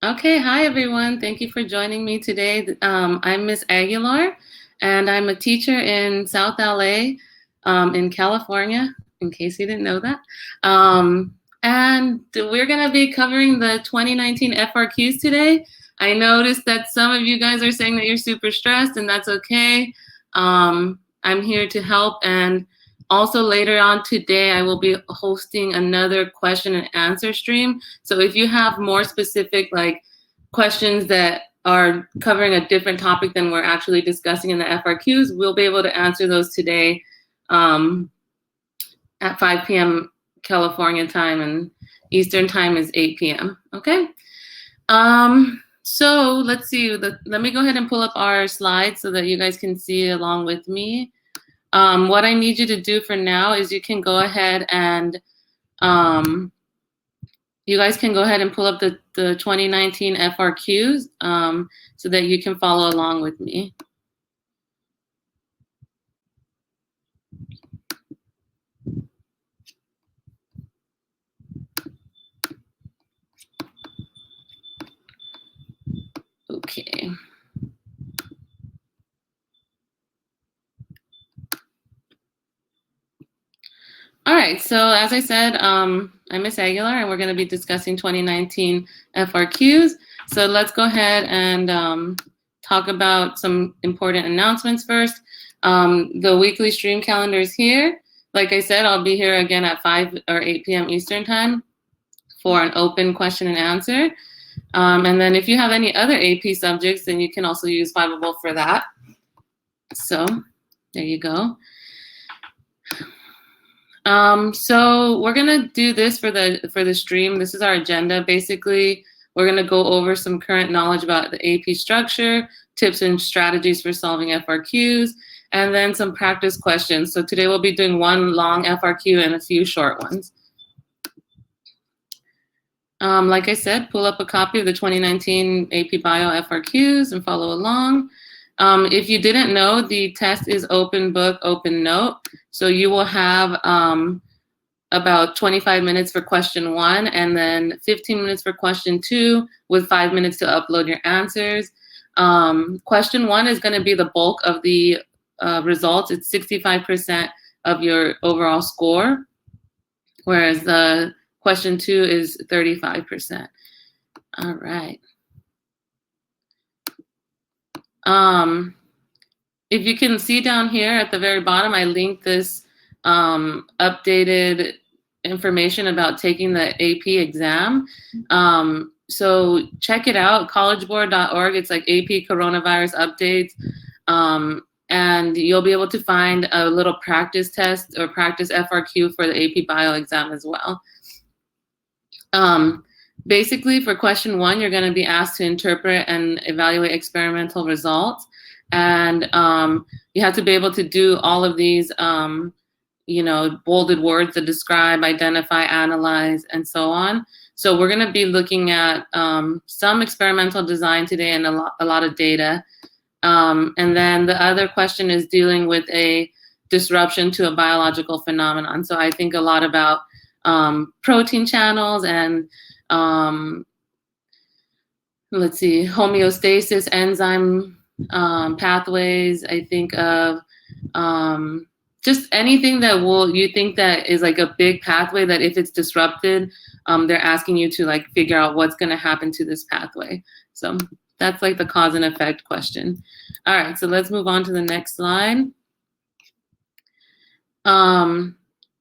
Okay, hi everyone. Thank you for joining me today. I'm Miss Aguilar, and I'm a teacher in South LA, in California, in case you didn't know that. And we're going to be covering the 2019 FRQs today. I noticed that some of you guys are saying that you're super stressed, and that's okay. I'm here to help, and also later on today, I will be hosting another question and answer stream. So if you have more specific questions that are covering a different topic than we're actually discussing in the FRQs, we'll be able to answer those today at 5 p.m. California time, and Eastern time is 8 p.m. Okay. So let's see. Let me go ahead and pull up our slides so that you guys can see along with me. What I need you to do for now is you can go ahead and you guys can go ahead and pull up the 2019 FRQs so that you can follow along with me. Okay. All right, so as I said, I'm Miss Aguilar, and we're going to be discussing 2019 FRQs. So let's go ahead and talk about some important announcements first. The weekly stream calendar is here. Like I said, I'll be here again at 5 or 8 p.m. Eastern time for an open question and answer. And then if you have any other AP subjects, then you can also use Fiveable for that. So there you go. So we're gonna do this for the stream. This is our agenda. Basically, we're gonna go over some current knowledge about the AP structure, tips and strategies for solving FRQs, and then some practice questions. So today we'll be doing one long FRQ and a few short ones. Like I said, pull up a copy of the 2019 AP Bio FRQs and follow along. If you didn't know, the test is open book, open note. So you will have about 25 minutes for question 1 and then 15 minutes for question 2 with 5 minutes to upload your answers. Question 1 is going to be the bulk of the results. It's 65% of your overall score, whereas the question 2 is 35%. All right. If you can see down here at the very bottom, I linked this updated information about taking the AP exam. So check it out, collegeboard.org. It's like AP coronavirus updates. And you'll be able to find a little practice test or practice FRQ for the AP Bio exam as well. Basically, for question 1, you're going to be asked to interpret and evaluate experimental results. And you have to be able to do all of these, bolded words that describe, identify, analyze, and so on. So we're going to be looking at some experimental design today and a lot of data. And then the other question is dealing with a disruption to a biological phenomenon. So I think a lot about protein channels and let's see, homeostasis, enzyme pathways. I think of just anything that you think that is like a big pathway that if it's disrupted, they're asking you to like figure out what's going to happen to this pathway. So that's like the cause and effect question. All right, so let's move on to the next slide.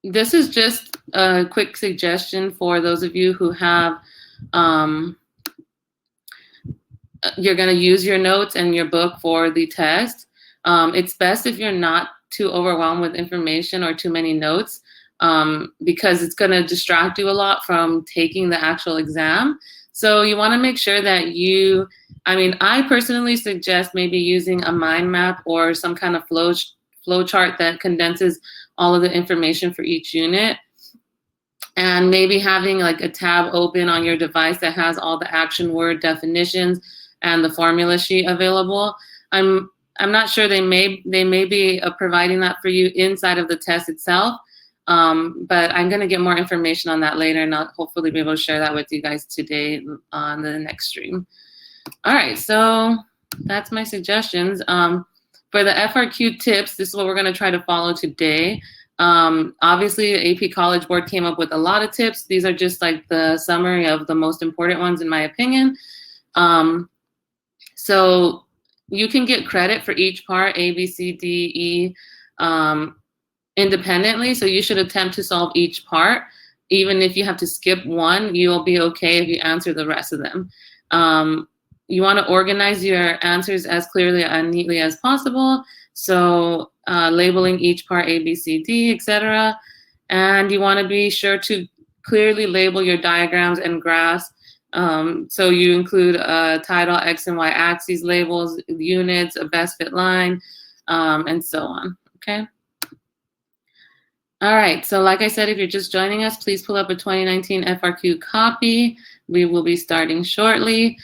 This is just a quick suggestion for those of you who have, you're going to use your notes and your book for the test. It's best if you're not too overwhelmed with information or too many notes because it's going to distract you a lot from taking the actual exam. So you want to make sure that I personally suggest maybe using a mind map or some kind of flow chart that condenses all of the information for each unit, and maybe having like a tab open on your device that has all the action word definitions and the formula sheet available. I'm not sure they may be providing that for you inside of the test itself, But I'm going to get more information on that later, and I'll hopefully be able to share that with you guys today on the next stream. All right, so that's my suggestions. For the FRQ tips, this is what we're going to try to follow today. Obviously, the AP College Board came up with a lot of tips. These are just like the summary of the most important ones, in my opinion. So you can get credit for each part, A, B, C, D, E, independently. So you should attempt to solve each part. Even if you have to skip one, you'll be okay if you answer the rest of them. You want to organize your answers as clearly and neatly as possible. So labeling each part A, B, C, D, etc. And you want to be sure to clearly label your diagrams and graphs. So you include title, X and Y axes, labels, units, a best fit line, and so on, okay? All right, so like I said, if you're just joining us, please pull up a 2019 FRQ copy. We will be starting shortly.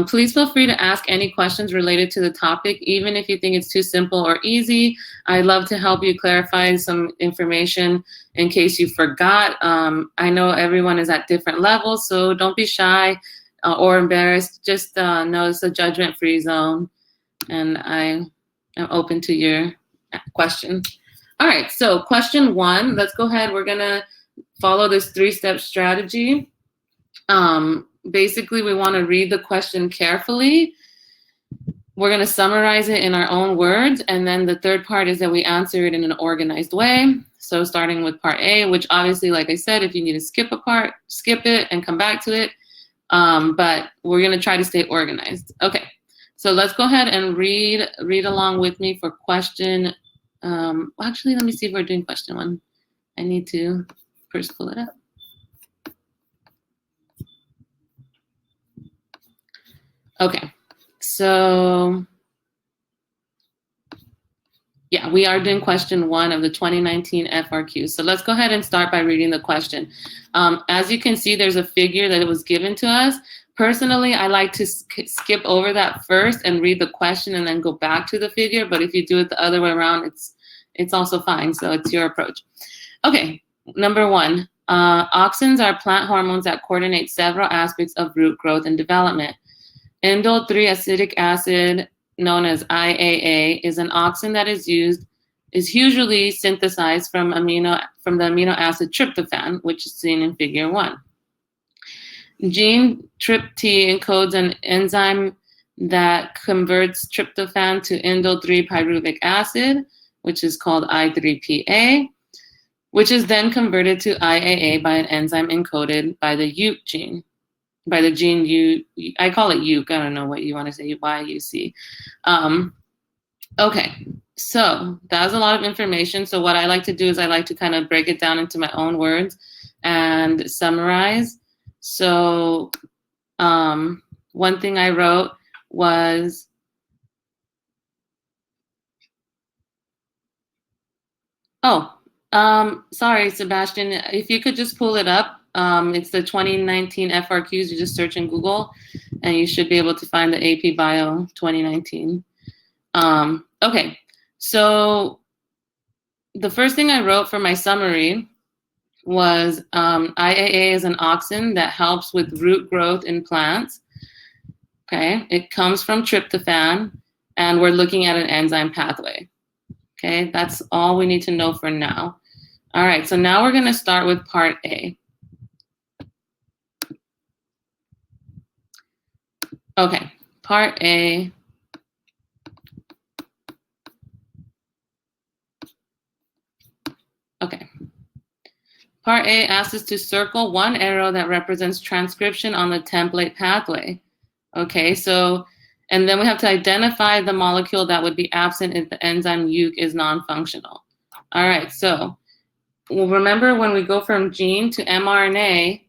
Please feel free to ask any questions related to the topic, even if you think it's too simple or easy. I'd love to help you clarify some information in case you forgot. I know everyone is at different levels, so don't be shy or embarrassed. Just know it's a judgment-free zone, and I am open to your questions. All right, so question one, let's go ahead. We're gonna follow this three-step strategy. Basically, we wanna read the question carefully. We're gonna summarize it in our own words, and then the third part is that we answer it in an organized way. So starting with part A, which obviously, like I said, if you need to skip a part, skip it and come back to it. But we're gonna try to stay organized. Okay, so let's go ahead and read along with me for question. Actually, let me see if we're doing question one. I need to first pull it up. Okay, so yeah, we are doing question one of the 2019 FRQ. So let's go ahead and start by reading the question. As you can see, there's a figure that was given to us. Personally, I like to skip over that first and read the question and then go back to the figure. But if you do it the other way around, it's also fine. So it's your approach. Okay, number one, auxins are plant hormones that coordinate several aspects of root growth and development. Indole 3-acidic acid, known as IAA, is an auxin that is usually synthesized from the amino acid tryptophan, which is seen in figure 1. Gene TRPT encodes an enzyme that converts tryptophan to indole 3-pyruvic acid, which is called I3PA, which is then converted to IAA by an enzyme encoded by the Euc gene. By the gene I call it Euc. I don't know what you want to say, YUC. Okay, so that was a lot of information. So what I like to do is I like to kind of break it down into my own words and summarize. So one thing I wrote was, sorry, Sebastian, if you could just pull it up. It's the 2019 FRQs. You just search in Google and you should be able to find the AP Bio 2019. Okay, so the first thing I wrote for my summary was IAA is an auxin that helps with root growth in plants. Okay, it comes from tryptophan and we're looking at an enzyme pathway. Okay, that's all we need to know for now. All right, so now we're gonna start with part A. Okay, part A. Okay. Part A asks us to circle one arrow that represents transcription on the template pathway. Okay, so, and then we have to identify the molecule that would be absent if the enzyme Euc is non-functional. All right, so well, remember when we go from gene to mRNA,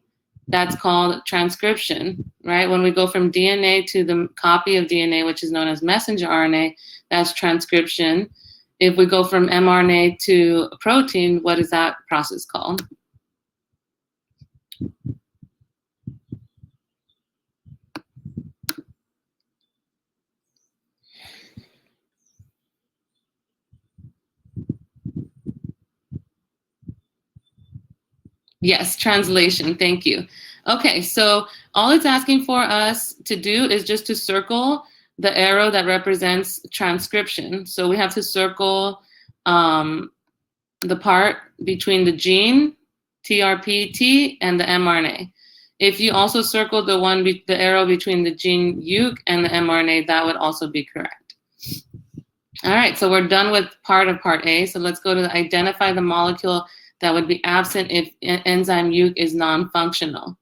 that's called transcription, right? When we go from DNA to the copy of DNA, which is known as messenger RNA, that's transcription. If we go from mRNA to a protein, what is that process called? Yes, translation. Thank you. Okay, so all it's asking for us to do is just to circle the arrow that represents transcription. So we have to circle the part between the gene, TRPT, and the mRNA. If you also circle the arrow between the gene Euc and the mRNA, that would also be correct. All right, so we're done with part A. So let's go to identify the molecule that would be absent if enzyme Euc is non-functional.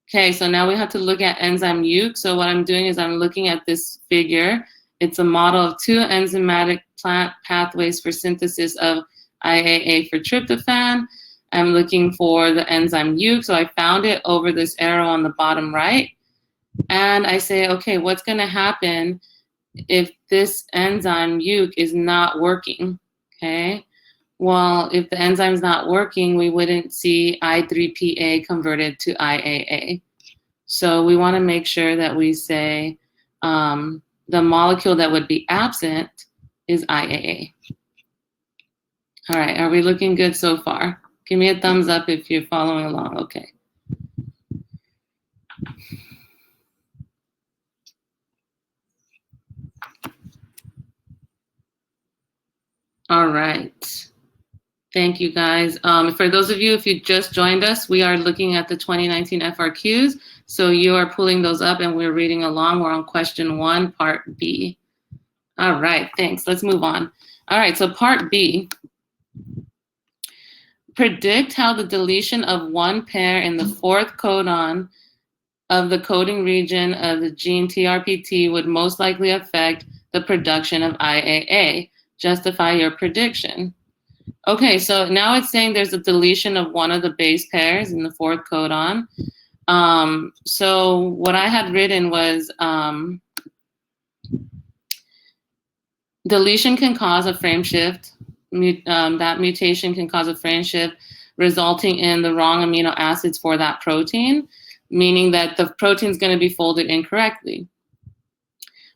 Okay, so now we have to look at enzyme Euc. So what I'm doing is I'm looking at this figure. It's a model of two enzymatic plant pathways for synthesis of IAA for tryptophan. I'm looking for the enzyme Euc, so I found it over this arrow on the bottom right. And I say, okay, what's going to happen if this enzyme Euc is not working? Okay. Well, if the enzyme's not working, we wouldn't see I3PA converted to IAA. So we want to make sure that we say the molecule that would be absent is IAA. All right, are we looking good so far? Give me a thumbs up if you're following along. Okay. All right. Thank you, guys. For those of you, if you just joined us, we are looking at the 2019 FRQs. So you are pulling those up and we're reading along. We're on question 1, part B. All right, thanks. Let's move on. All right, so part B. Predict how the deletion of one pair in the 4th codon of the coding region of the gene TRPT would most likely affect the production of IAA. Justify your prediction. Okay, so now it's saying there's a deletion of one of the base pairs in the 4th codon. So what I had written was deletion can cause a frame shift. That mutation can cause a frame shift resulting in the wrong amino acids for that protein, meaning that the protein is going to be folded incorrectly.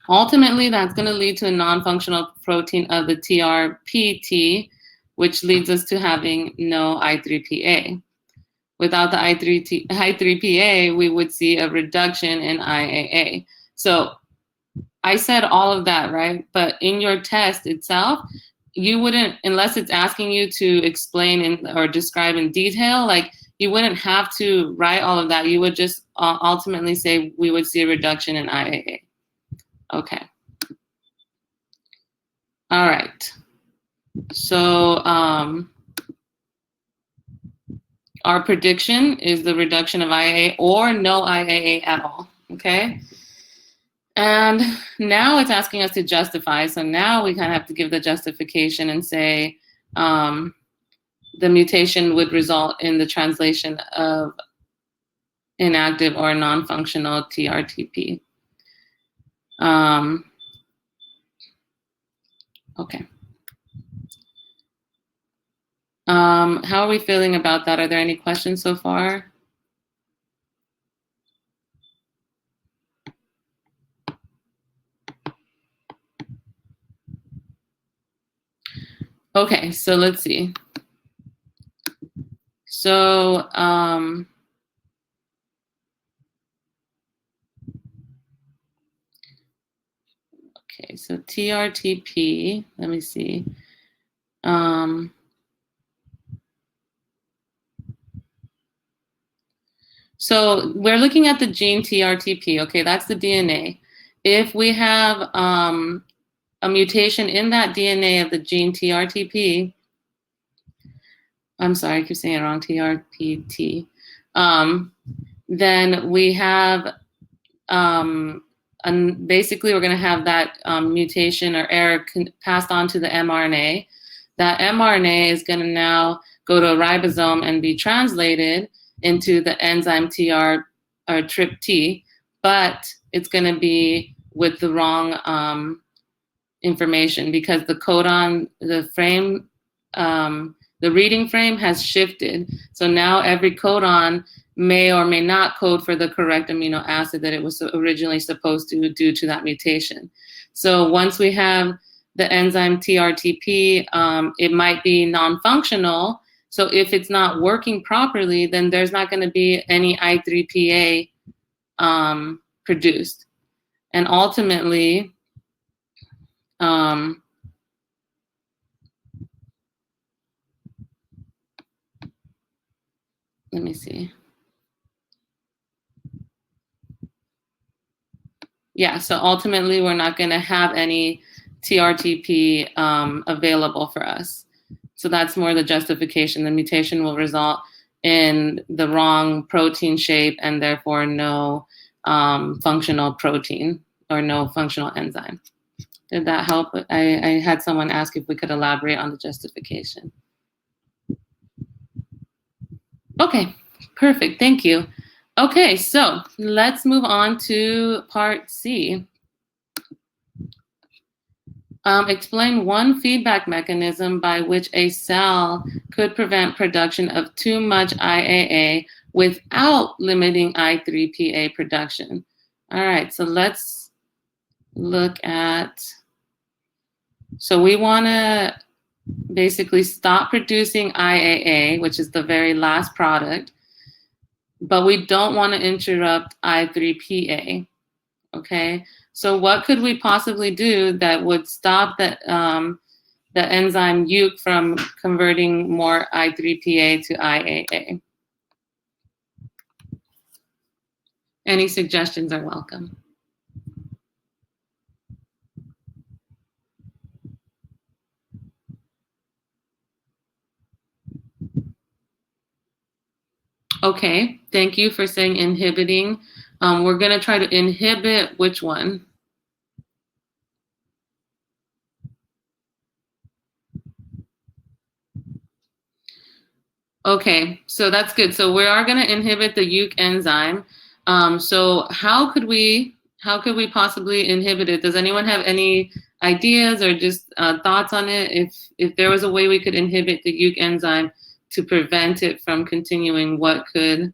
Ultimately, that's going to lead to a non-functional protein of the TRPT, which leads us to having no I3PA. Without the I3PA, we would see a reduction in IAA. So I said all of that, right? But in your test itself, you wouldn't, unless it's asking you to explain or describe in detail, like you wouldn't have to write all of that. You would just ultimately say we would see a reduction in IAA. Okay. All right. So our prediction is the reduction of IAA or no IAA at all, okay? And now it's asking us to justify. So now we kind of have to give the justification and say the mutation would result in the translation of inactive or non-functional TRTP. Okay. How are we feeling about that? Are there any questions so far? Okay, so let's see. So, okay, so TRTP, let me see. So we're looking at the gene TRTP, okay, that's the DNA. If we have a mutation in that DNA of the gene TRTP, I'm sorry, I keep saying it wrong, TRPT, then we have, basically we're gonna have that mutation or error passed on to the mRNA. That mRNA is gonna now go to a ribosome and be translated into the enzyme TR or TRPT, but it's gonna be with the wrong information because the codon, the frame, the reading frame has shifted. So now every codon may or may not code for the correct amino acid that it was originally supposed to due to that mutation. So once we have the enzyme TRTP, it might be non-functional. So if it's not working properly, then there's not going to be any I3PA produced. And ultimately, let me see. Yeah, so ultimately, we're not going to have any TRTP available for us. So that's more the justification. The mutation will result in the wrong protein shape and therefore no functional protein or no functional enzyme. Did that help? I had someone ask if we could elaborate on the justification. Okay, perfect. Thank you. Okay, so let's move on to part C. Explain one feedback mechanism by which a cell could prevent production of too much IAA without limiting I3PA production. All right, so let's look at, so we want to basically stop producing IAA, which is the very last product, but we don't want to interrupt I3PA, okay? So what could we possibly do that would stop the enzyme Euc from converting more I3PA to IAA? Any suggestions are welcome. Okay, thank you for saying inhibiting. We're going to try to inhibit which one? Okay, so that's good. So we are going to inhibit the Euc enzyme. So how could we possibly inhibit it? Does anyone have any ideas or just thoughts on it? If there was a way we could inhibit the Euc enzyme to prevent it from continuing, what could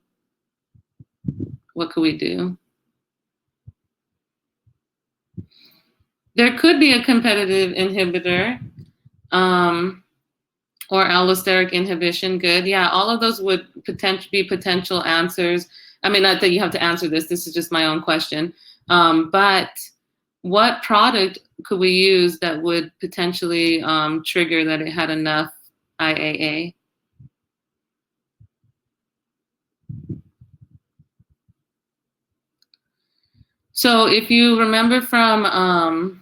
we do? There could be a competitive inhibitor. Or allosteric inhibition, good. Yeah, all of those would be potential answers. I mean, not that you have to answer this. This is just my own question. But what product could we use that would potentially trigger that it had enough IAA? So if you remember from,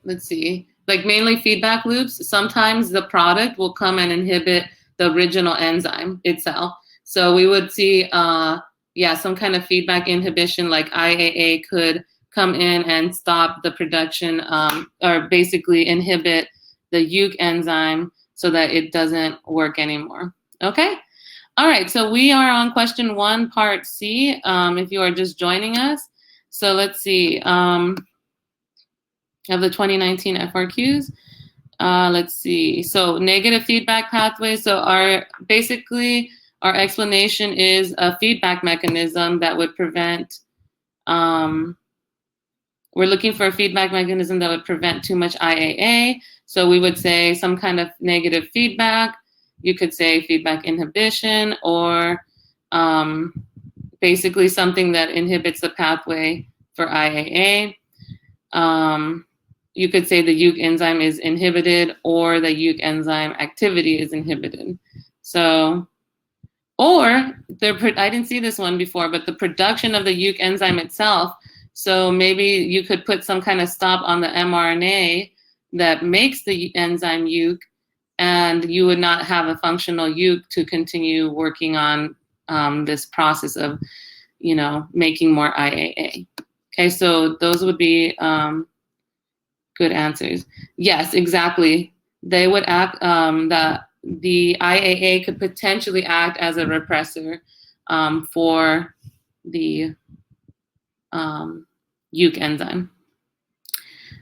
let's see, like mainly feedback loops, sometimes the product will come and inhibit the original enzyme itself. So we would see, some kind of feedback inhibition, like IAA could come in and stop the production, or basically inhibit the Euc enzyme so that it doesn't work anymore. Okay? All right, so we are on question 1, part C, if you are just joining us. So let's see. Of the 2019 FRQs. Let's see. So negative feedback pathway. So our explanation is a feedback mechanism that would prevent, we're looking for a feedback mechanism that would prevent too much IAA. So we would say some kind of negative feedback. You could say feedback inhibition, or basically something that inhibits the pathway for IAA. You could say the Euc enzyme is inhibited, or the Euc enzyme activity is inhibited. So, or I didn't see this one before, but the production of the Euc enzyme itself. So maybe you could put some kind of stop on the mRNA that makes the enzyme Euc, and you would not have a functional Euc to continue working on this process of, making more IAA. Okay, so those would be good answers. Yes, exactly. They would act, the IAA could potentially act as a repressor for the Euc enzyme.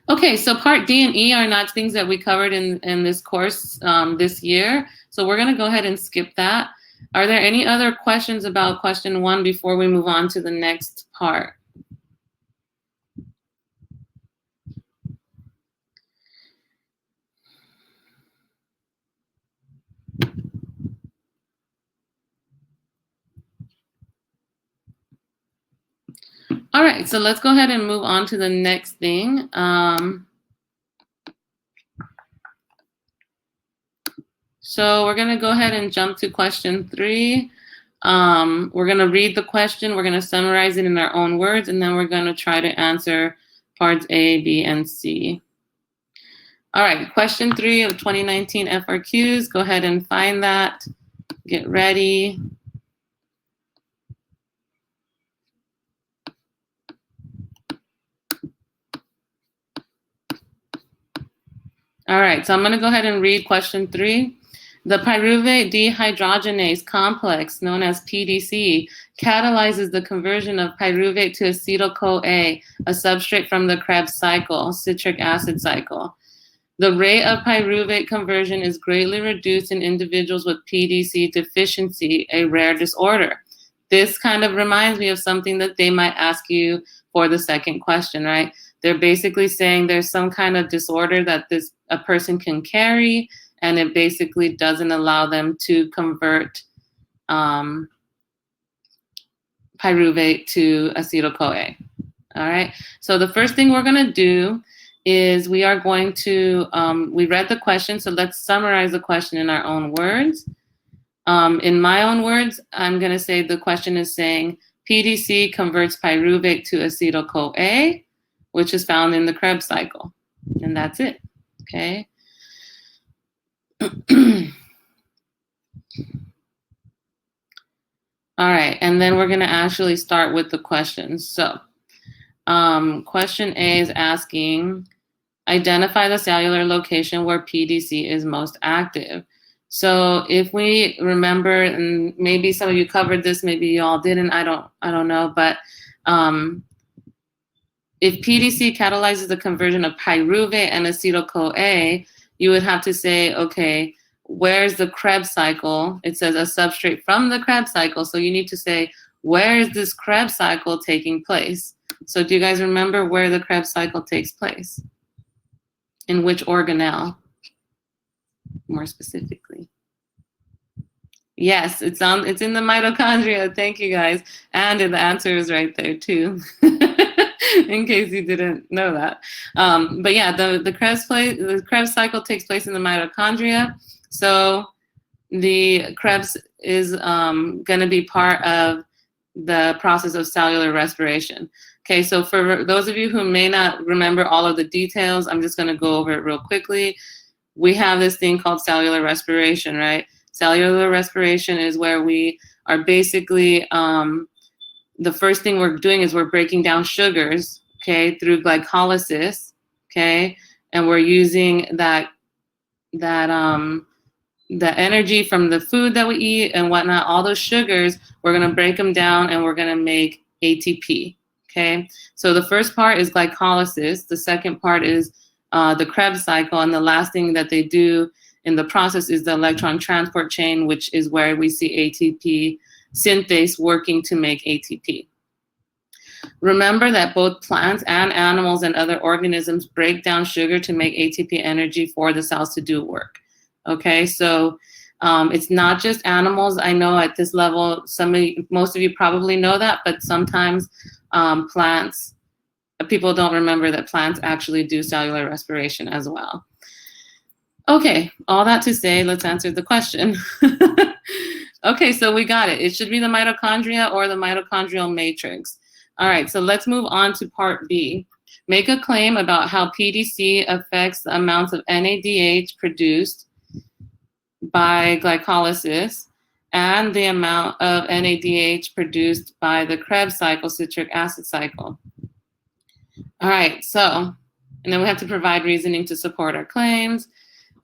Okay, so part D and E are not things that we covered in this course this year. So we're going to go ahead and skip that. Are there any other questions about question 1 before we move on to the next part? All right, so let's go ahead and move on to the next thing. So we're going to go ahead and jump to question 3. We're going to read the question, we're going to summarize it in our own words, and then we're going to try to answer parts A, B, and C. All right, question 3 of 2019 FRQs. Go ahead and find that. Get ready. All right, so I'm going to go ahead and read question 3. The pyruvate dehydrogenase complex, known as PDC, catalyzes the conversion of pyruvate to acetyl-CoA, a substrate from the Krebs cycle, citric acid cycle. The rate of pyruvate conversion is greatly reduced in individuals with PDC deficiency, a rare disorder. This kind of reminds me of something that they might ask you for the second question, right? They're basically saying there's some kind of disorder that a person can carry, and it basically doesn't allow them to convert pyruvate to acetyl-CoA. All right, so the first thing we're going to do is we are going to, we read the question, so let's summarize the question in our own words. In my own words, I'm going to say the question is saying PDC converts pyruvate to acetyl-CoA, which is found in the Krebs cycle. And that's it, okay? All right, and then we're going to actually start with the questions. So question A is asking, identify the cellular location where PDC is most active. So if we remember, and maybe some of you covered this, maybe you all didn't, I don't know, but if PDC catalyzes the conversion of pyruvate and acetyl-CoA, you would have to say, okay, where's the Krebs cycle? It says a substrate from the Krebs cycle. So you need to say, where is this Krebs cycle taking place? So do you guys remember where the Krebs cycle takes place? In which organelle, more specifically? Yes, it's in the mitochondria. Thank you, guys. And the answer is right there too, in case you didn't know that. But yeah, the Krebs cycle takes place in the mitochondria. So the Krebs is going to be part of the process of cellular respiration. Okay, so for those of you who may not remember all of the details, I'm just going to go over it real quickly. We have this thing called cellular respiration, right? Cellular respiration is where we are basically, the first thing we're doing is we're breaking down sugars, okay, through glycolysis, okay? And we're using the energy from the food that we eat and whatnot, all those sugars, we're gonna break them down and we're gonna make ATP, okay? So the first part is glycolysis. The second part is the Krebs cycle. And the last thing that they do in the process is the electron transport chain, which is where we see ATP synthase working to make ATP. Remember that both plants and animals and other organisms break down sugar to make ATP energy for the cells to do work. Okay, so it's not just animals. I know at this level, most of you probably know that, but sometimes plants, people don't remember that plants actually do cellular respiration as well. Okay, all that to say, let's answer the question. Okay, so we got it. It should be the mitochondria or the mitochondrial matrix. All right, so let's move on to part B. Make a claim about how PDC affects the amounts of NADH produced by glycolysis and the amount of NADH produced by the Krebs cycle, citric acid cycle. All right, so, and then we have to provide reasoning to support our claims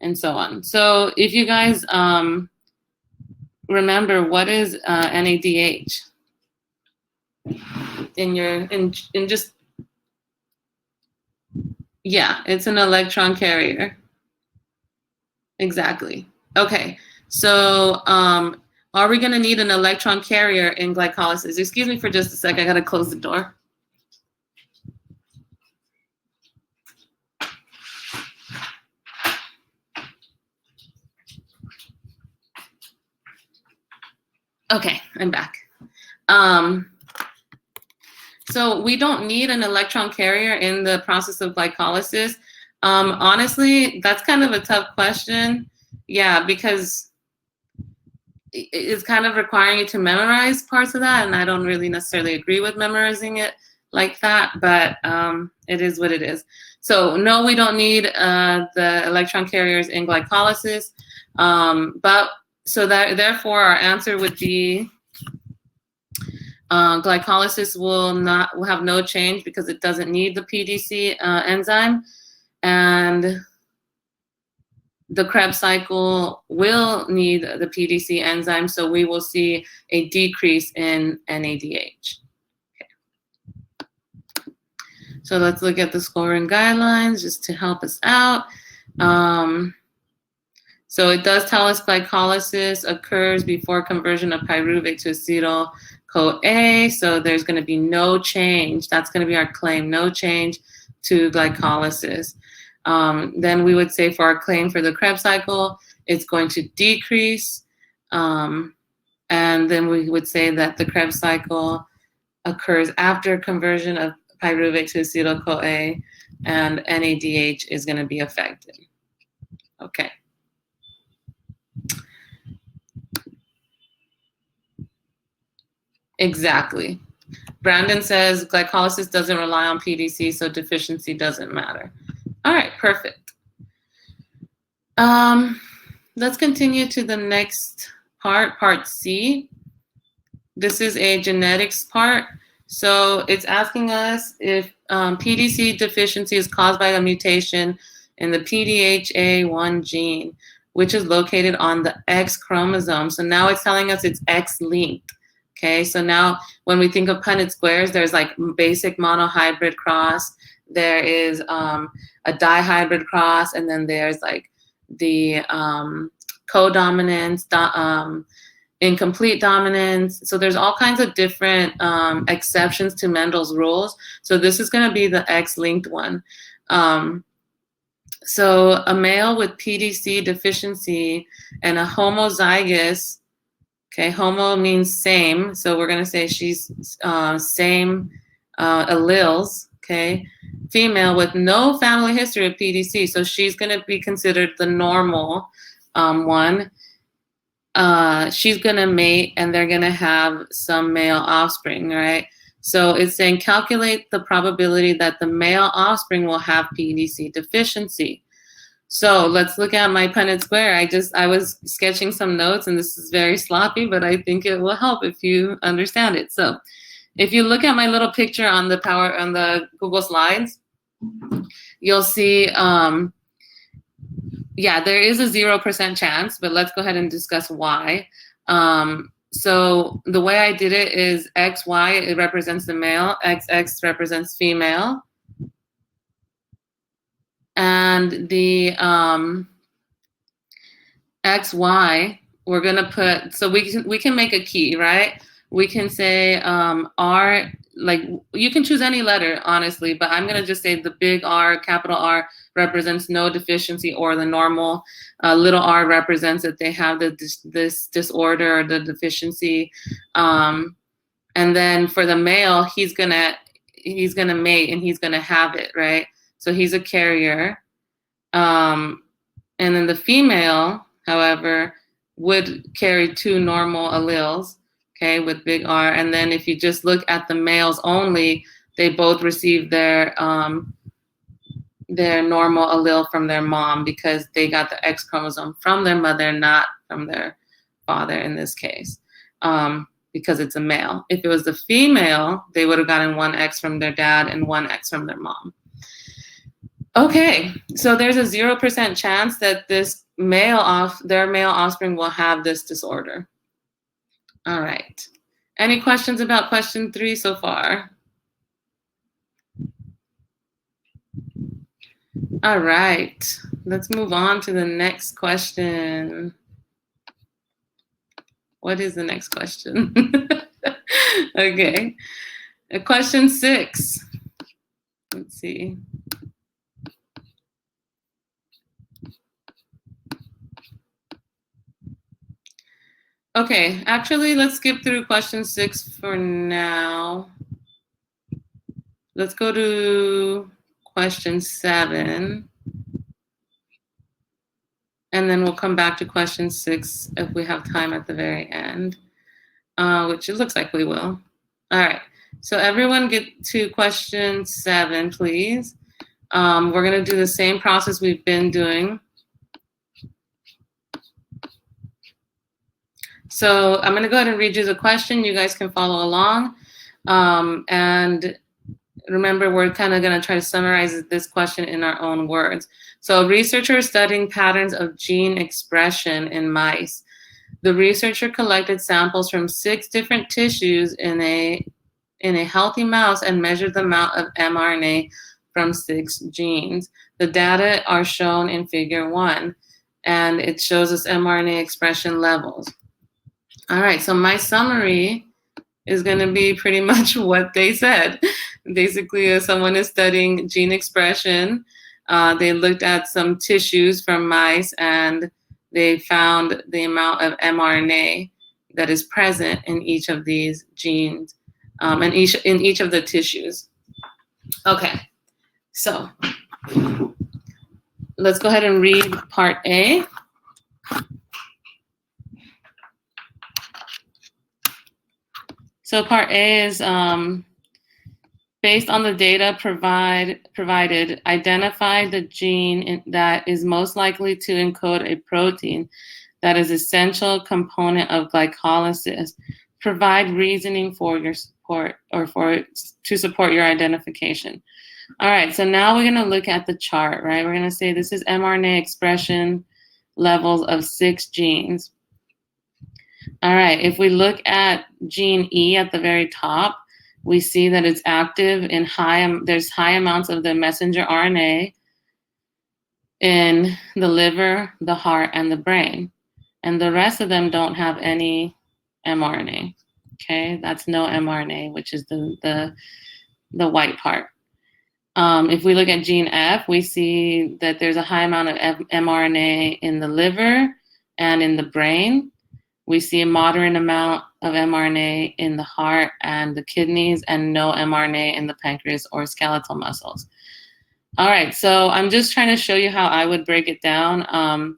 and so on. So if you guys remember, what is NADH? Yeah, it's an electron carrier. Exactly. Okay, so are we gonna need an electron carrier in glycolysis? Excuse me for just a sec, I gotta close the door. Okay, I'm back. So we don't need an electron carrier in the process of glycolysis. Honestly, that's kind of a tough question. Yeah, because it's kind of requiring you to memorize parts of that, and I don't really necessarily agree with memorizing it like that, but it is what it is. So no, we don't need the electron carriers in glycolysis, but so that therefore our answer would be glycolysis will have no change because it doesn't need the PDC enzyme, and the Krebs cycle will need the PDC enzyme, so we will see a decrease in NADH. Okay. So let's look at the scoring guidelines just to help us out. So it does tell us glycolysis occurs before conversion of pyruvate to acetyl-CoA, so there's going to be no change. That's going to be our claim, no change to glycolysis. Then we would say for our claim for the Krebs cycle, it's going to decrease. And then we would say that the Krebs cycle occurs after conversion of pyruvate to acetyl-CoA, and NADH is going to be affected. Okay. Exactly. Brandon says glycolysis doesn't rely on PDC, so deficiency doesn't matter. All right, perfect. Let's continue to the next part, part C. This is a genetics part. So it's asking us if PDC deficiency is caused by a mutation in the PDHA1 gene, which is located on the X chromosome. So now it's telling us it's X-linked. Okay, so now when we think of Punnett squares, there's like basic monohybrid cross, there is a dihybrid cross, and then there's like the codominance, incomplete dominance. So there's all kinds of different exceptions to Mendel's rules. So this is going to be the X-linked one. So a male with PDC deficiency and a homozygous, okay, homo means same, so we're going to say she's same alleles, okay, female with no family history of PDC, so she's going to be considered the normal one. She's going to mate and they're going to have some male offspring, right? So it's saying calculate the probability that the male offspring will have PDC deficiency. So let's look at my Punnett square. I was sketching some notes and this is very sloppy, but I think it will help if you understand it. So if you look at my little picture on the Google Slides, you'll see, yeah, there is a 0% chance, but let's go ahead and discuss why. So the way I did it is XY, it represents the male, XX represents female. And the XY, we're gonna put, so we can make a key, right? We can say R, like you can choose any letter, honestly, but I'm gonna just say the big R, capital R represents no deficiency or the normal. Little r represents that they have this disorder or the deficiency. And then for the male, he's gonna mate and he's gonna have it, right? So he's a carrier. And then the female, however, would carry two normal alleles, okay, with big R. And then if you just look at the males only, they both receive their normal allele from their mom because they got the X chromosome from their mother, not from their father in this case, because it's a male. If it was the female, they would have gotten one X from their dad and one X from their mom. Okay, so there's a 0% chance that this their male offspring will have this disorder. All right. Any questions about question 3 so far? All right, let's move on to the next question. What is the next question? Okay, question 6. Let's see. Okay, actually, let's skip through question 6 for now. Let's go to question 7. And then we'll come back to question 6 if we have time at the very end, which it looks like we will. All right. So everyone get to question 7, please. We're going to do the same process we've been doing. So I'm going to go ahead and read you the question. You guys can follow along. And remember, we're kind of going to try to summarize this question in our own words. So a researcher is studying patterns of gene expression in mice. The researcher collected samples from 6 different tissues in a healthy mouse and measured the amount of mRNA from 6 genes. The data are shown in figure 1, and it shows us mRNA expression levels. All right, so my summary is going to be pretty much what they said. Basically, if someone is studying gene expression, they looked at some tissues from mice and they found the amount of mRNA that is present in each of these genes, in each of the tissues. Okay, so let's go ahead and read part A. So part A is based on the data provided, identify the gene that is most likely to encode a protein that is essential component of glycolysis. Provide reasoning for your support to support your identification. All right, so now we're gonna look at the chart, right? We're gonna say this is mRNA expression levels of 6 genes. All right, if we look at gene E at the very top, we see that it's active in there's high amounts of the messenger RNA in the liver, the heart, and the brain. And the rest of them don't have any mRNA. Okay, that's no mRNA, which is the white part. If we look at gene F, we see that there's a high amount of mRNA in the liver and in the brain. We see a moderate amount of mRNA in the heart and the kidneys, and no mRNA in the pancreas or skeletal muscles. All right, so I'm just trying to show you how I would break it down.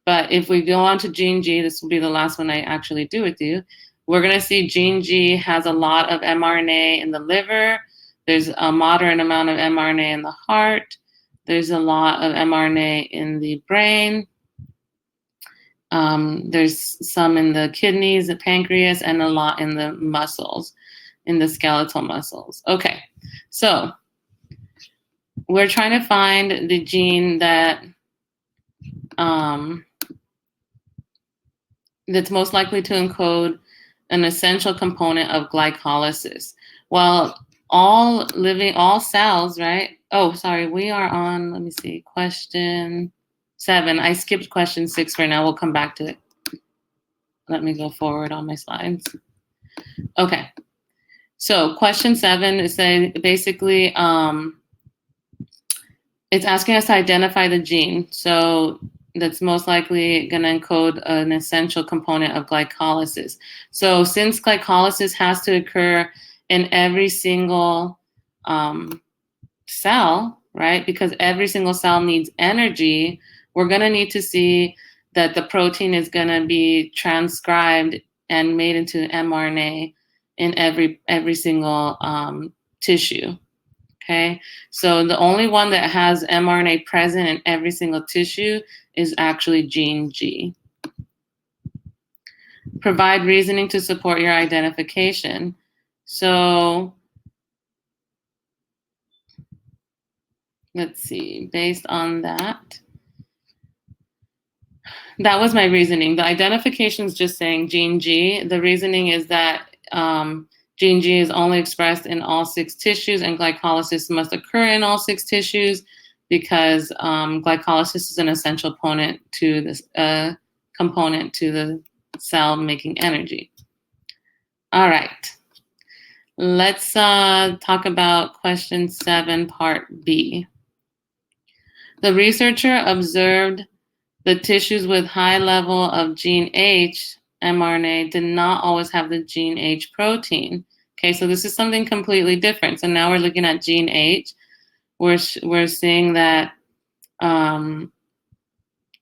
But if we go on to gene G, this will be the last one I actually do with you. We're going to see gene G has a lot of mRNA in the liver. There's a moderate amount of mRNA in the heart. There's a lot of mRNA in the brain. There's some in the kidneys, the pancreas, and a lot in the muscles, in the skeletal muscles. Okay, so we're trying to find the gene that that's most likely to encode an essential component of glycolysis. Well, all cells, right? Oh, sorry, we are on, let me see, question 7. I skipped question 6 for now. We'll come back to it. Let me go forward on my slides. Okay. So question 7 is saying basically it's asking us to identify the gene. So that's most likely going to encode an essential component of glycolysis. So since glycolysis has to occur in every single cell, right? Because every single cell needs energy, we're going to need to see that the protein is going to be transcribed and made into mRNA in every single tissue. Okay, so the only one that has mRNA present in every single tissue is actually gene G. Provide reasoning to support your identification. So let's see, based on that. That was my reasoning. The identification is just saying gene G. The reasoning is that gene G is only expressed in all 6 tissues, and glycolysis must occur in all 6 tissues because glycolysis is an essential component to the cell making energy. All right. Let's talk about question 7, part B. The researcher observed the tissues with high level of gene H mRNA did not always have the gene H protein. Okay, so this is something completely different. So now we're looking at gene H. We're seeing that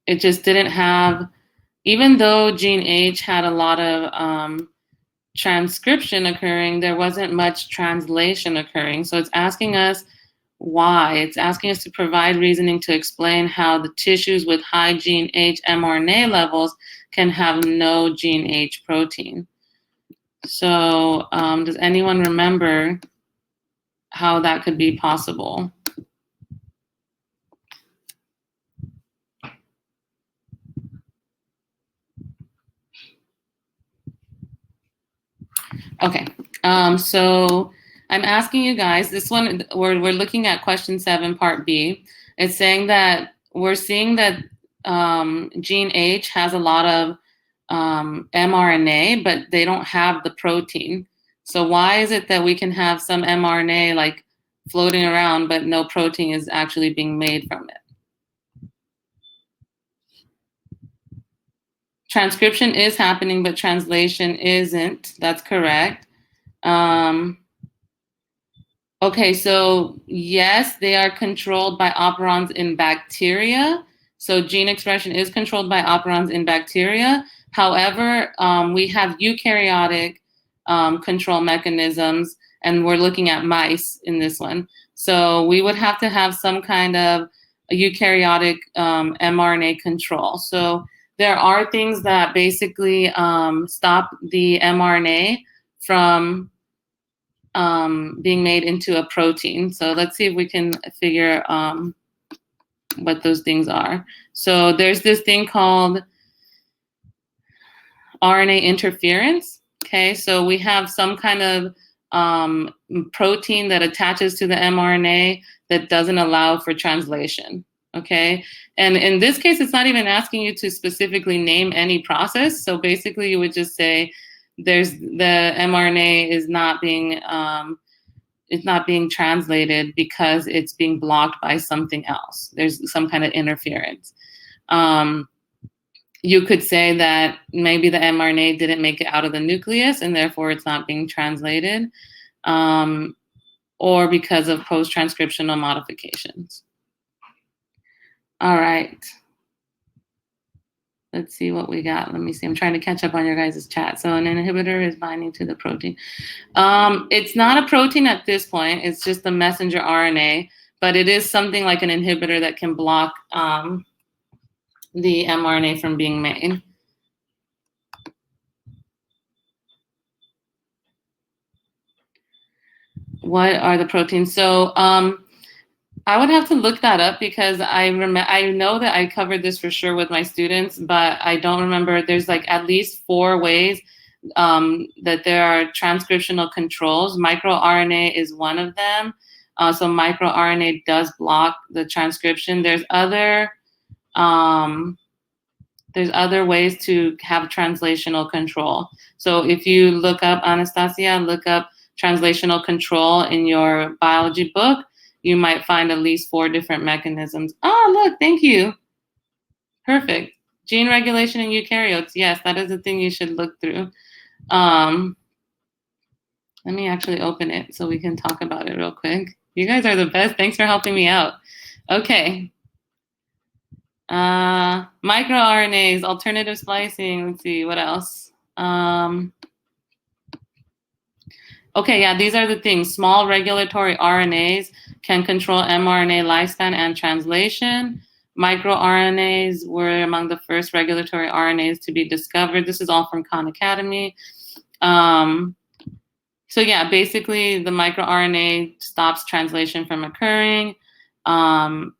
it just didn't have, even though gene H had a lot of transcription occurring, there wasn't much translation occurring. So it's asking us why. It's asking us to provide reasoning to explain how the tissues with high gene H mRNA levels can have no gene H protein. So does anyone remember how that could be possible? Okay, so I'm asking you guys, this one, we're looking at question 7, part B. It's saying that we're seeing that gene H has a lot of mRNA, but they don't have the protein. So why is it that we can have some mRNA like floating around, but no protein is actually being made from it? Transcription is happening, but translation isn't. That's correct. Okay, so yes, they are controlled by operons in bacteria. So gene expression is controlled by operons in bacteria. However, we have eukaryotic control mechanisms, and we're looking at mice in this one. So we would have to have some kind of a eukaryotic mRNA control. So there are things that basically stop the mRNA from being made into a protein. So let's see if we can figure what those things are. So there's this thing called RNA interference. Okay, so we have some kind of protein that attaches to the mRNA that doesn't allow for translation. Okay, and in this case, it's not even asking you to specifically name any process. So basically, you would just say there's the mRNA is not being translated because it's being blocked by something else. There's some kind of interference. You could say that maybe the mRNA didn't make it out of the nucleus and therefore it's not being translated, or because of post-transcriptional modifications. All right. Let's see what we got. Let me see. I'm trying to catch up on your guys' chat. So an inhibitor is binding to the protein. It's not a protein at this point. It's just the messenger RNA, but it is something like an inhibitor that can block the mRNA from being made. What are the proteins? So I would have to look that up because I know that I covered this for sure with my students, but I don't remember. There's like at least 4 ways that there are transcriptional controls. MicroRNA is one of them. So MicroRNA does block the transcription. There's other ways to have translational control. So if you look up, Anastasia, look up translational control in your biology book, you might find at least 4 different mechanisms. Oh, look, thank you. Perfect. Gene regulation in eukaryotes. Yes, that is a thing you should look through. Let me actually open it so we can talk about it real quick. You guys are the best. Thanks for helping me out. Okay. MicroRNAs, alternative splicing. Let's see, what else? Okay, yeah, these are the things. Small regulatory RNAs can control mRNA lifespan and translation. MicroRNAs were among the first regulatory RNAs to be discovered. This is all from Khan Academy. So yeah, basically the microRNA stops translation from occurring, and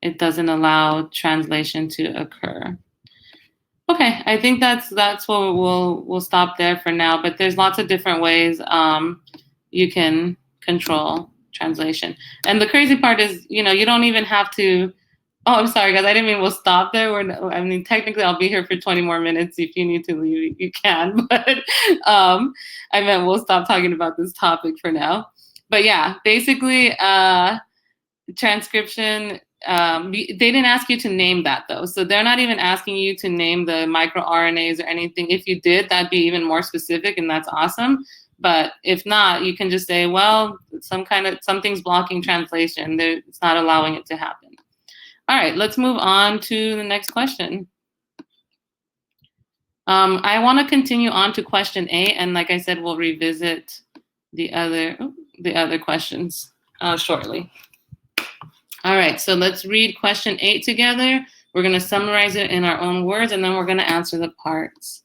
it doesn't allow translation to occur. Okay, I think that's what we'll stop there for now. But there's lots of different ways you can control translation. And the crazy part is, you don't even have to. Oh, I'm sorry, guys. I didn't mean we'll stop there. Technically, I'll be here for 20 more minutes. If you need to leave, you can. But I meant we'll stop talking about this topic for now. But yeah, basically, transcription they didn't ask you to name that though. So they're not even asking you to name the microRNAs or anything. If you did, that'd be even more specific, and that's awesome. But if not, you can just say, well, something's blocking translation. It's not allowing it to happen. All right, let's move on to the next question. I want to continue on to question 8, and like I said, we'll revisit the other questions shortly. All right, so let's read question 8 together. We're going to summarize it in our own words, and then we're going to answer the parts.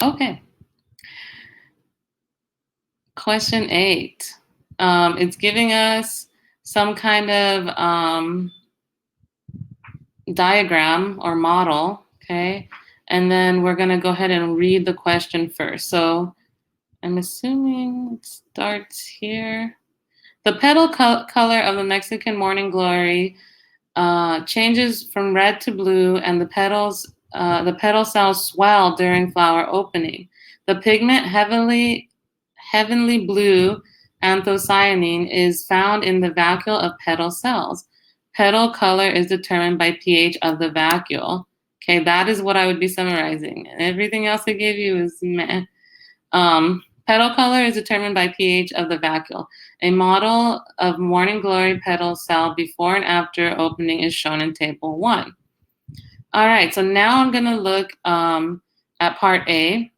Okay. Question 8. It's giving us some kind of diagram or model, okay? And then we're going to go ahead and read the question first. So I'm assuming it starts here. The petal color of the Mexican morning glory changes from red to blue, and the petal cells swell during flower opening. The pigment heavenly blue anthocyanin is found in the vacuole of petal cells. Petal color is determined by pH of the vacuole. Okay, that is what I would be summarizing. Everything else I gave you is meh. Petal color is determined by pH of the vacuole. A model of morning glory petal cell before and after opening is shown in table 1. All right, so now I'm going to look at part A.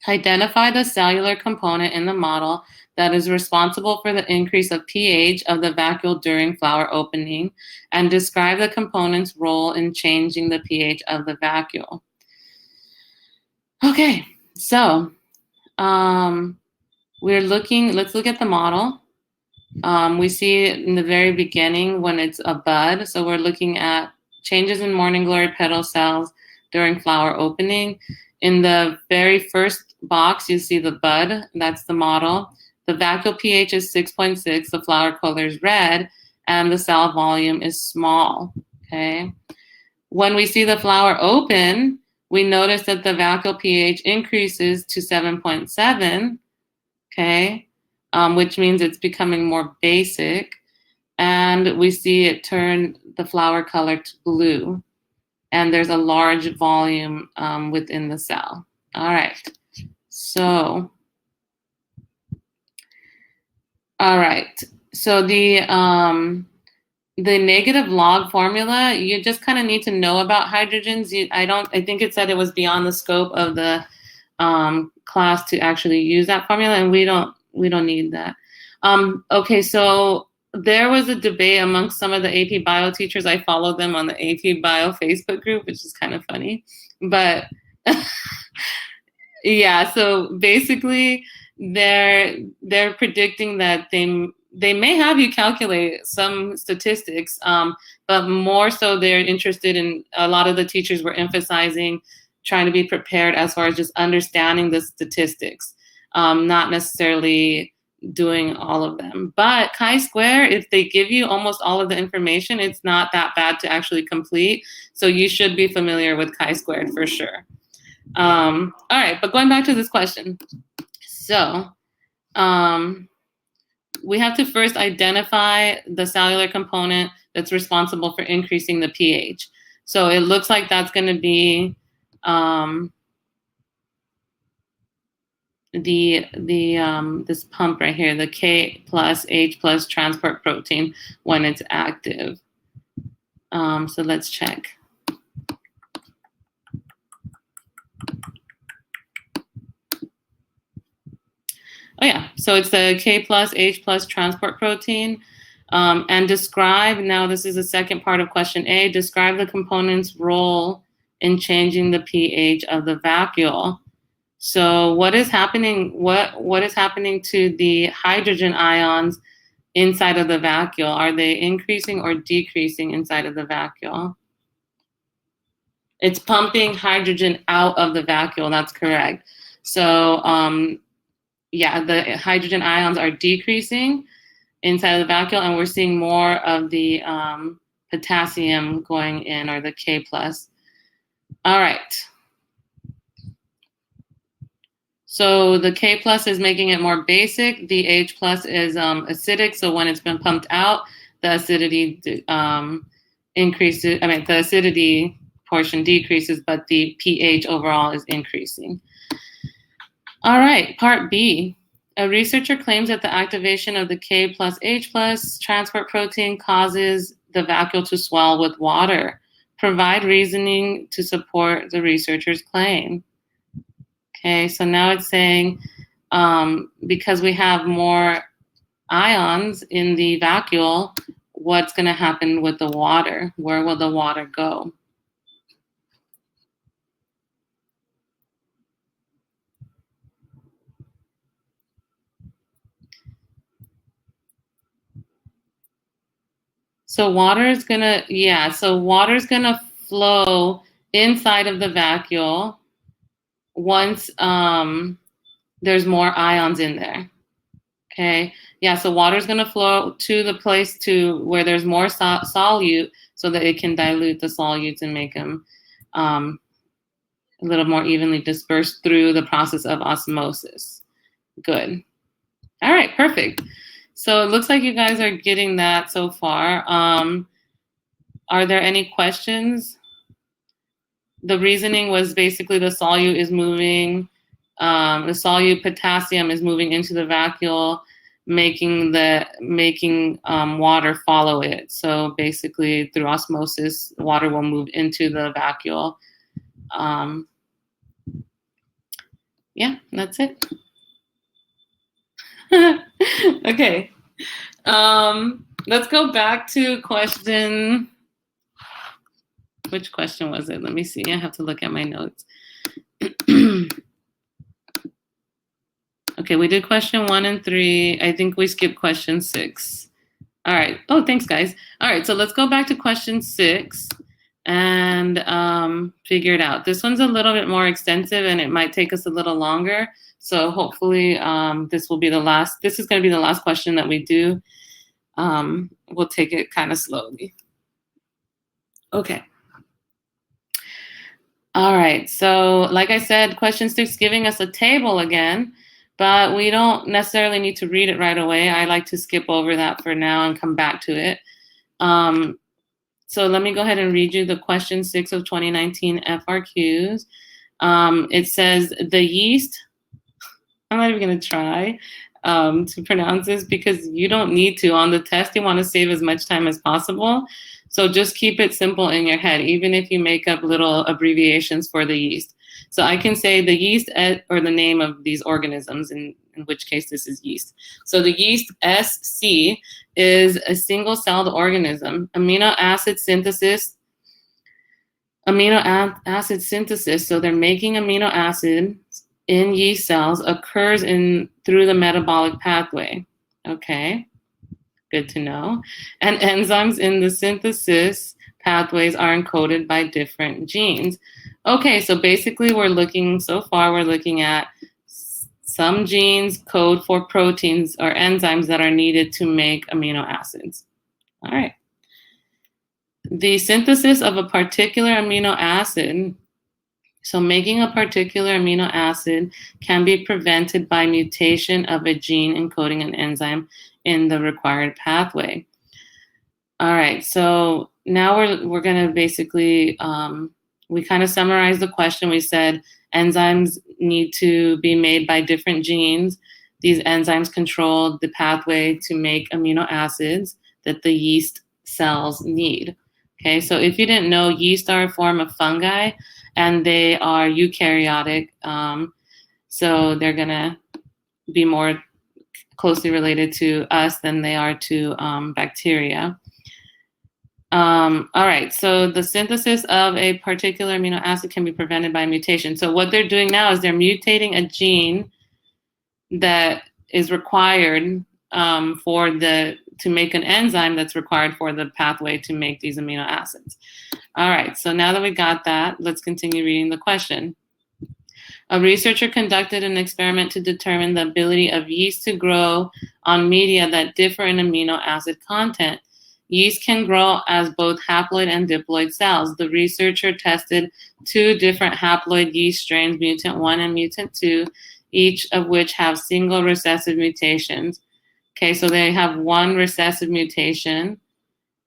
Identify the cellular component in the model that is responsible for the increase of pH of the vacuole during flower opening, and describe the component's role in changing the pH of the vacuole. Okay, so let's look at the model. We see it in the very beginning when it's a bud. So we're looking at changes in morning glory petal cells during flower opening. In the very first box, you see the bud. That's the model. The vacuole pH is 6.6. The flower color is red, and the cell volume is small. Okay. When we see the flower open, we notice that the vacuole pH increases to 7.7. Okay. Which means it's becoming more basic. And we see it turn the flower color to blue. And there's a large volume within the cell. All right. So, the negative log formula, you just kind of need to know about hydrogens. I think it said it was beyond the scope of the class to actually use that formula, and we don't need that. Okay, so there was a debate amongst some of the AP Bio teachers. I followed them on the AP Bio Facebook group, which is kind of funny. But yeah, so basically they're predicting that they may have you calculate some statistics, but more so they're interested in, a lot of the teachers were emphasizing trying to be prepared as far as just understanding the statistics, not necessarily doing all of them. But chi-square, if they give you almost all of the information, it's not that bad to actually complete. So you should be familiar with chi-squared for sure. All right, but going back to this question. So we have to first identify the cellular component that's responsible for increasing the pH. So it looks like that's going to be this pump right here, the K plus H plus transport protein when it's active. So let's check. Oh yeah, so it's the K plus H plus transport protein. And describe, now this is the second part of question A, describe the component's role in changing the pH of the vacuole. So what is happening, what is happening to the hydrogen ions inside of the vacuole? Are they increasing or decreasing inside of the vacuole? It's pumping hydrogen out of the vacuole, that's correct. So yeah, the hydrogen ions are decreasing inside of the vacuole, and we're seeing more of the potassium going in, or the K plus. All right. So the K plus is making it more basic. The H plus is acidic. So when it's been pumped out, the acidity increases. I mean, the acidity portion decreases, but the pH overall is increasing. All right, part B. A researcher claims that the activation of the K plus H plus transport protein causes the vacuole to swell with water. Provide reasoning to support the researcher's claim. Okay, so now it's saying because we have more ions in the vacuole, what's going to happen with the water? Where will the water go? So water is gonna, so water is gonna flow inside of the vacuole once there's more ions in there. Okay, so water is gonna flow to the place to where there's more solute so that it can dilute the solutes and make them a little more evenly dispersed through the process of osmosis. Good. All right, perfect. So it looks like you guys are getting that so far. Are there any questions? The reasoning was basically the solute is moving, the solute potassium is moving into the vacuole, making water follow it. So basically through osmosis, water will move into the vacuole. That's it. Okay. Let's go back to question. Which question was it? Let me see. I have to look at my notes. Okay, we did question 1 and 3. I think we skipped question 6. All right. Oh, thanks, guys. All right, so let's go back to question 6 and figure it out. This one's a little bit more extensive and it might take us a little longer. So hopefully this will be the last. This is going to be the last question that we do. We'll take it kind of slowly. Okay. All right. So like I said, question 6 giving us a table again, but we don't necessarily need to read it right away. I like to skip over that for now and come back to it. So let me go ahead and read you the question 6 of 2019 FRQs. It says the yeast, I'm not even going to try to pronounce this because you don't need to. On the test, you want to save as much time as possible. So just keep it simple in your head, even if you make up little abbreviations for the yeast. So I can say the yeast or the name of these organisms, in which case this is yeast. So the yeast SC is a single-celled organism. Amino acid synthesis, so they're making amino acids in yeast cells occurs through the metabolic pathway. Okay, good to know. And enzymes in the synthesis pathways are encoded by different genes. Okay, so basically we're looking at some genes code for proteins or enzymes that are needed to make amino acids. All right. The synthesis of a particular amino acid, so making a particular amino acid can be prevented by mutation of a gene encoding an enzyme in the required pathway. All right, so now we're going to basically, we kind of summarized the question. We said enzymes need to be made by different genes. These enzymes control the pathway to make amino acids that the yeast cells need. Okay, so if you didn't know, yeast are a form of fungi and they are eukaryotic. So they're going to be more closely related to us than they are to bacteria. All right, so the synthesis of a particular amino acid can be prevented by mutation. So what they're doing now is they're mutating a gene that is required to make an enzyme that's required for the pathway to make these amino acids. All right, so now that we got that, let's continue reading the question. A researcher conducted an experiment to determine the ability of yeast to grow on media that differ in amino acid content. Yeast can grow as both haploid and diploid cells. The researcher tested 2 different haploid yeast strains, Mutant 1 and Mutant 2, each of which have single recessive mutations. Okay, so they have one recessive mutation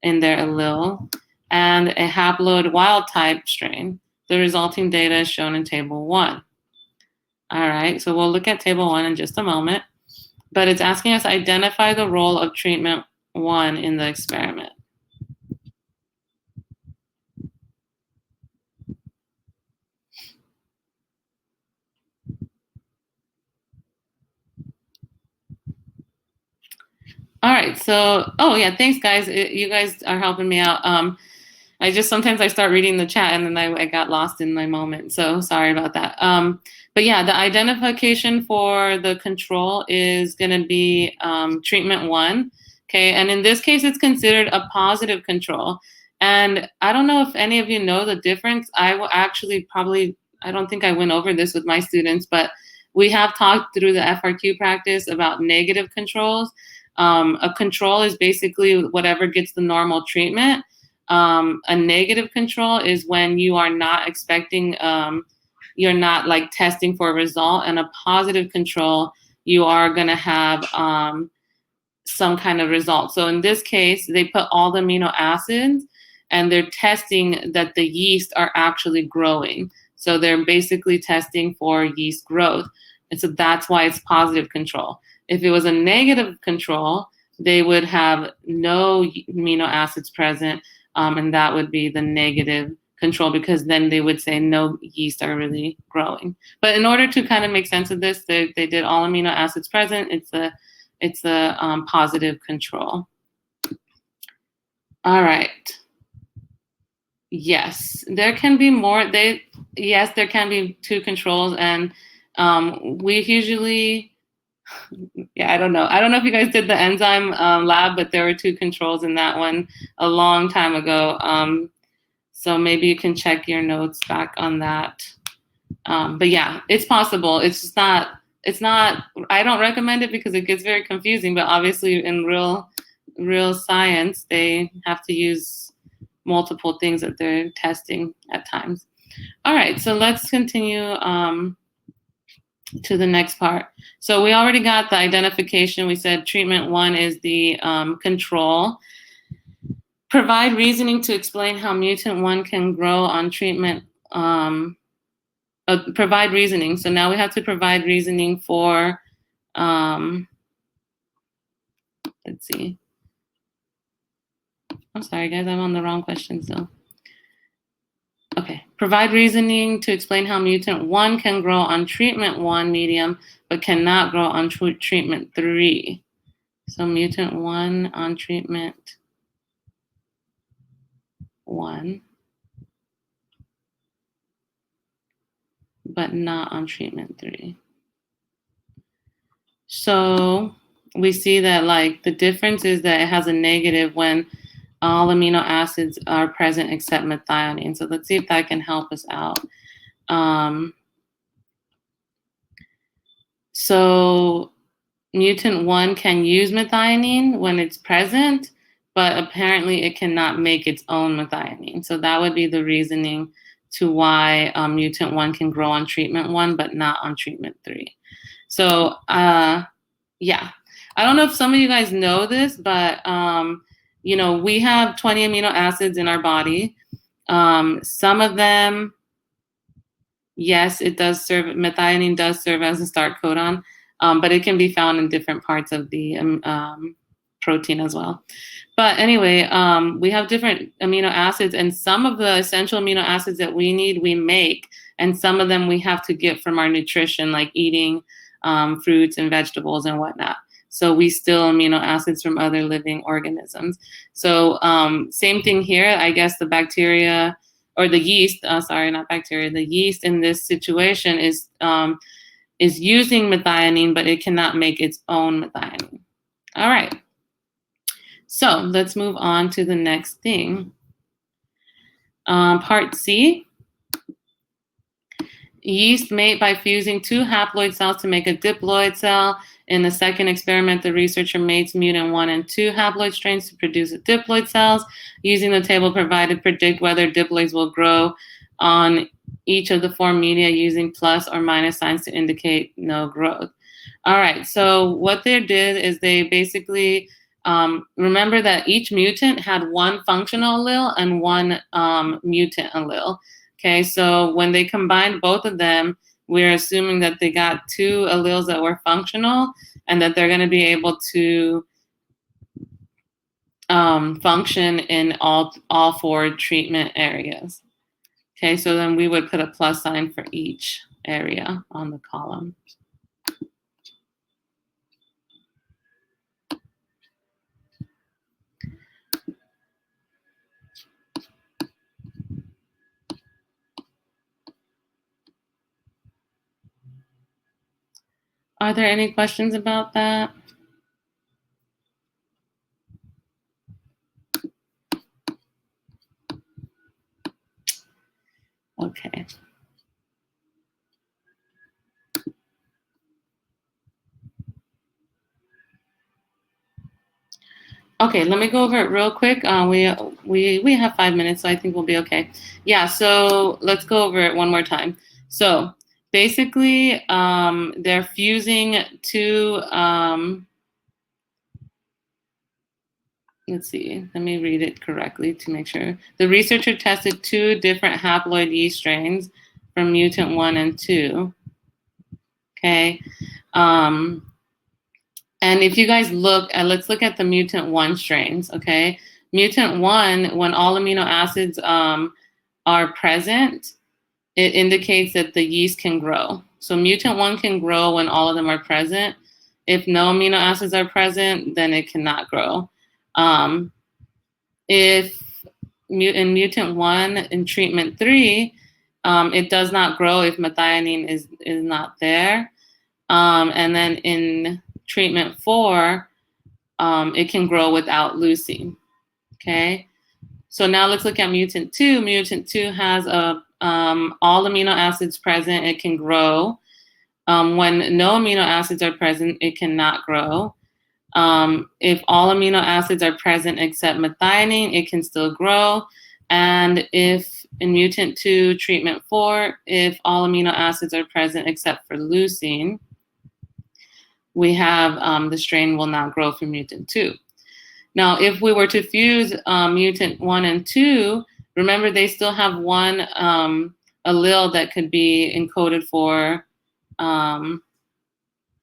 in their allele and a haploid wild type strain. The resulting data is shown in table 1. All right, so we'll look at table 1 in just a moment, but it's asking us to identify the role of treatment 1 in the experiment. All right, so, oh yeah, thanks guys. You guys are helping me out. Sometimes I start reading the chat and then I got lost in my moment. So sorry about that. But yeah, the identification for the control is gonna be treatment 1, okay? And in this case, it's considered a positive control. And I don't know if any of you know the difference. I will actually I don't think I went over this with my students, but we have talked through the FRQ practice about negative controls. A control is basically whatever gets the normal treatment. A negative control is when you are not expecting, you're not like testing for a result, and a positive control, you are gonna have some kind of result. So in this case, they put all the amino acids and they're testing that the yeast are actually growing. So they're basically testing for yeast growth. And so that's why it's positive control. If it was a negative control, they would have no amino acids present, and that would be the negative control, because then they would say no yeast are really growing. But in order to kind of make sense of this, they did all amino acids present. It's a positive control. All right. Yes, there can be more. Yes, there can be 2 controls, and we usually. Yeah, I don't know. I don't know if you guys did the enzyme lab, but there were 2 controls in that one a long time ago. So maybe you can check your notes back on that. But yeah, it's possible. It's not, I don't recommend it because it gets very confusing, but obviously in real science, they have to use multiple things that they're testing at times. All right, so let's continue to the next part. So we already got the identification. We said treatment 1 is the control. Provide reasoning to explain how mutant 1 can grow on treatment. Provide reasoning. So now we have to provide reasoning for, let's see. I'm sorry, guys, I'm on the wrong question still. Okay, provide reasoning to explain how mutant 1 can grow on treatment 1 medium, but cannot grow on treatment 3. So mutant 1 on treatment 1, but not on treatment 3. So we see that like the difference is that it has a negative when all amino acids are present except methionine. So let's see if that can help us out. So mutant 1 can use methionine when it's present, but apparently it cannot make its own methionine. So that would be the reasoning to why mutant 1 can grow on treatment 1, but not on treatment 3. So yeah, I don't know if some of you guys know this, but you know, we have 20 amino acids in our body. Some of them, yes, it does serve, methionine does serve as a start codon, but it can be found in different parts of the protein as well. But anyway, we have different amino acids, and some of the essential amino acids that we need, we make, and some of them we have to get from our nutrition, like eating fruits and vegetables and whatnot. So we steal amino acids from other living organisms. So same thing here, I guess the bacteria or the yeast, sorry, not bacteria, the yeast in this situation is using methionine, but it cannot make its own methionine. All right, so let's move on to the next thing. Part C. Yeast mate by fusing 2 haploid cells to make a diploid cell. In the second experiment, the researcher mates mutant 1 and 2 haploid strains to produce diploid cells. Using the table provided, predict whether diploids will grow on each of the 4 media using plus or minus signs to indicate no growth. All right, so what they did is they basically, remember that each mutant had one functional allele and one mutant allele. Okay, so when they combined both of them, we're assuming that they got 2 alleles that were functional and that they're going to be able to function in all 4 treatment areas. Okay, so then we would put a plus sign for each area on the column. Are there any questions about that? Okay. Okay, let me go over it real quick. We have 5 minutes, so I think we'll be okay. Yeah, so let's go over it one more time. So basically, they're fusing 2. Let's see. Let me read it correctly to make sure. The researcher tested 2 different haploid yeast strains from mutant 1 and 2. Okay. And if you guys look, let's look at the mutant 1 strains, okay? Mutant 1, when all amino acids are present, it indicates that the yeast can grow. So mutant 1 can grow when all of them are present. If no amino acids are present, then it cannot grow. If in mutant 1 in treatment 3, it does not grow if methionine is not there. And then in treatment 4, it can grow without leucine. Okay, so now let's look at mutant 2. Mutant 2 has all amino acids present. It can grow. When no amino acids are present, it cannot grow. If all amino acids are present except methionine, it can still grow. And if in mutant 2 treatment 4, if all amino acids are present except for leucine, we have the strain will not grow for mutant 2. Now, if we were to fuse mutant 1 and 2, remember they still have one allele that could be encoded for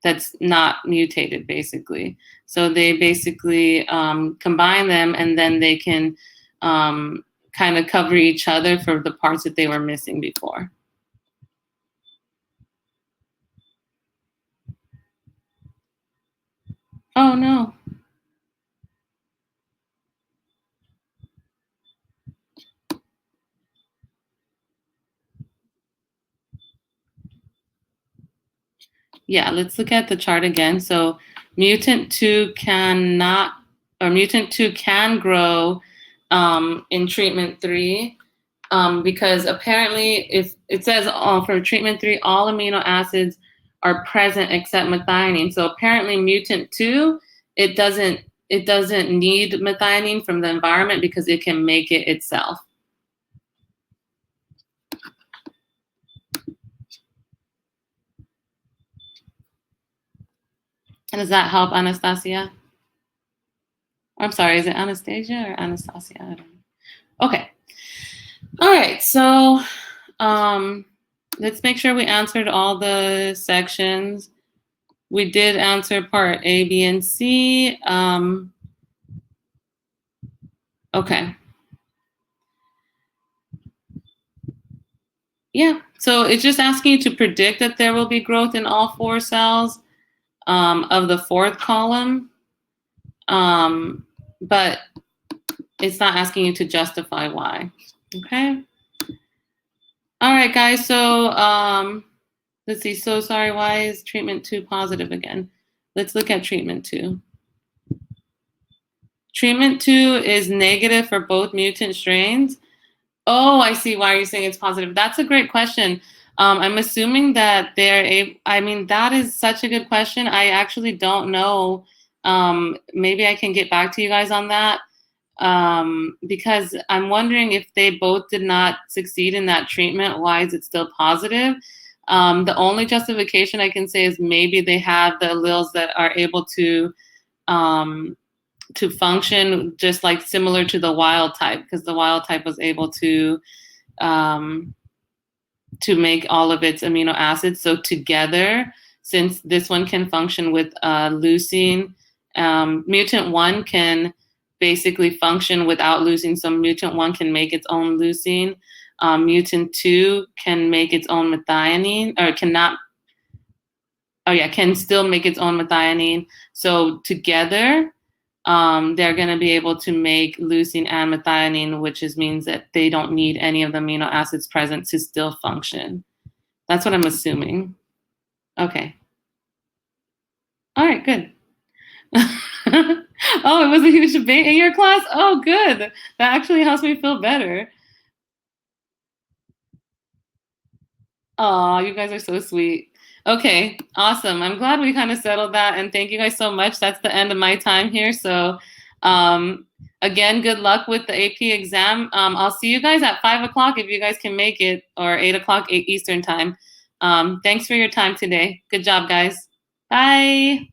that's not mutated, basically. So they basically combine them, and then they can kind of cover each other for the parts that they were missing before. Oh, no. Yeah, let's look at the chart again. So mutant 2 cannot, or mutant 2 can grow in treatment 3 because apparently if it says for treatment 3, all amino acids are present except methionine. So apparently mutant 2, it doesn't need methionine from the environment because it can make it itself. And does that help, Anastasia? I'm sorry, is it Anastasia or Anastasia? I don't know. Okay. All right, so let's make sure we answered all the sections. We did answer part A, B, and C. Okay. Yeah, so it's just asking you to predict that there will be growth in all 4 cells of the 4th column, but it's not asking you to justify why. Okay. All right, guys. So let's see. So sorry, why is treatment 2 positive again? Let's look at treatment 2. Treatment 2 is negative for both mutant strains. Oh, I see why you're saying it's positive. That's a great question. I'm assuming that I mean, that is such a good question. I actually don't know. Maybe I can get back to you guys on that. because I'm wondering if they both did not succeed in that treatment, why is it still positive? The only justification I can say is maybe they have the alleles that are able to function just like similar to the wild type, because the wild type was able to make all of its amino acids. So together, since this one can function with leucine, mutant 1 can basically function without leucine. So mutant 1 can make its own leucine. Mutant 2 can make its own methionine, or can still make its own methionine. So together, they're going to be able to make leucine and methionine, which means that they don't need any of the amino acids present to still function. That's what I'm assuming. Okay. All right, good. Oh, it was a huge debate in your class? Oh, good. That actually helps me feel better. Oh, you guys are so sweet. Okay, awesome. I'm glad we kind of settled that, and thank you guys so much. That's the end of my time here. So again, good luck with the AP exam. I'll see you guys at 5 o'clock if you guys can make it, or 8 o'clock Eastern time. Thanks for your time today. Good job, guys. Bye.